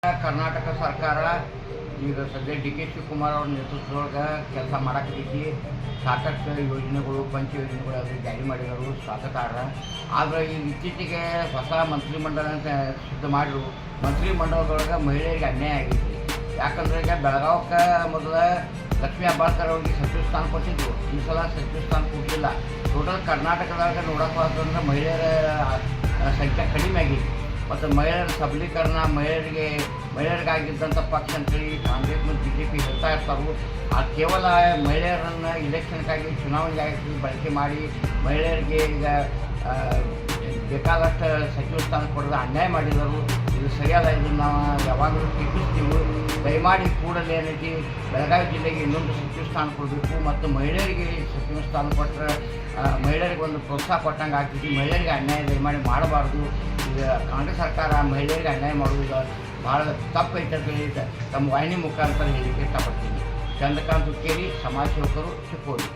ಕರ್ನಾಟಕ ಸರ್ಕಾರ ಈಗ ಸದ್ಯ ಡಿ ಕೆ ಶಿವಕುಮಾರ್ ಅವ್ರ ನೇತೃತ್ವದೊಳಗೆ ಕೆಲಸ ಮಾಡಕತ್ತೈತಿ. ಸಾಕಷ್ಟು ಯೋಜನೆಗಳು ಪಂಚ ಯೋಜನೆಗಳು ಅದು ಜಾರಿ ಮಾಡಿದರು, ಸ್ವಾಗತಾರ್ಹ. ಆದರೆ ಈಗ ಇತ್ತೀಚೆಗೆ ಹೊಸ ಮಂತ್ರಿಮಂಡಲ ಅಂತ ಸಿದ್ಧ ಮಾಡಿದ್ರು. ಮಂತ್ರಿಮಂಡಲದೊಳಗೆ ಮಹಿಳೆಯರಿಗೆ ಅನ್ಯಾಯ ಆಗೈತಿ. ಯಾಕಂದ್ರೆ ಈಗ ಬೆಳಗಾವಕ್ಕೆ ಮೊದಲ ಲಕ್ಷ್ಮೀ ಹೆಬ್ಬಾಳ್ಕರ್ ಅವ್ರಿಗೆ ಸಚಿವ ಸ್ಥಾನ ಕೊಟ್ಟಿದ್ರು. ಈ ಸಲ ಸಚಿವ ಸ್ಥಾನ ಕೊಟ್ಟಿಲ್ಲ. ಟೋಟಲ್ ಕರ್ನಾಟಕದಾಗ ನೋಡೋಕೆ ಹೋದ್ರೆ ಮಹಿಳೆಯರ ಸಂಖ್ಯೆ ಕಡಿಮೆ ಆಗೈತಿ. ಮತ್ತು ಮಹಿಳೆಯರ ಸಬಲೀಕರಣ, ಮಹಿಳೆಯರಿಗಾಗಿದ್ದಂಥ ಪಕ್ಷ ಅಂತೇಳಿ ಕಾಂಗ್ರೆಸ್ ಮತ್ತು BJP ಹೇಳ್ತಾ ಇರ್ತಾರೆ. ಅದು ಕೇವಲ ಮಹಿಳೆಯರನ್ನು ಇಲೆಕ್ಷನ್ಗಾಗಿ ಚುನಾವಣೆಗಾಗಿ ಬಳಕೆ ಮಾಡಿ ಮಹಿಳೆಯರಿಗೆ ಈಗ ಬೇಕಾದಷ್ಟು ಸಚಿವ ಸ್ಥಾನ ಕೊಡೋದು ಅನ್ಯಾಯ ಮಾಡಿದರು. ಇದು ಸರಿಯಾದ. ಇದನ್ನು ನಾವು ಯಾವಾಗಲೂ ಟೀಕಿಸ್ತೀವಿ. ದಯಮಾಡಿ ಕೂಡಲೇ ಏನೈತಿ ಬೆಳಗಾವಿ ಜಿಲ್ಲೆಗೆ ಇನ್ನೊಂದು ಸಚಿವ ಸ್ಥಾನ ಕೊಡಬೇಕು ಮತ್ತು ಮಹಿಳೆಯರಿಗೆ ಸಚಿವ ಸ್ಥಾನ ಕೊಟ್ಟರೆ ಮಹಿಳೆಯರಿಗೆ ಒಂದು ಪ್ರೋತ್ಸಾಹ ಕೊಟ್ಟಂಗೆ ಆಗ್ತೈತಿ. ಮಹಿಳೆಯರಿಗೆ ಅನ್ಯಾಯ ದಯಮಾಡಿ ಮಾಡಬಾರ್ದು. ಈಗ ಕಾಂಗ್ರೆಸ್ ಸರ್ಕಾರ ಮಹಿಳೆಯರಿಗೆ ಅನ್ಯಾಯ ಮಾಡುವುದು ಭಾಳ ತಪ್ಪೈತೆ ಅಂತ ಹೇಳಿ ತಮ್ಮ ವಾಹಿನಿ ಮುಖಾಂತರ ಹೇಳಿಕೆ ಇಷ್ಟಪಡ್ತೀನಿ. ಚಂದ್ರಕಾಂತ್ ಹುಕ್ಕೇರಿ, ಸಮಾಜ ಸೇವಕರು, ಚಿಕ್ಕೋಡಿ.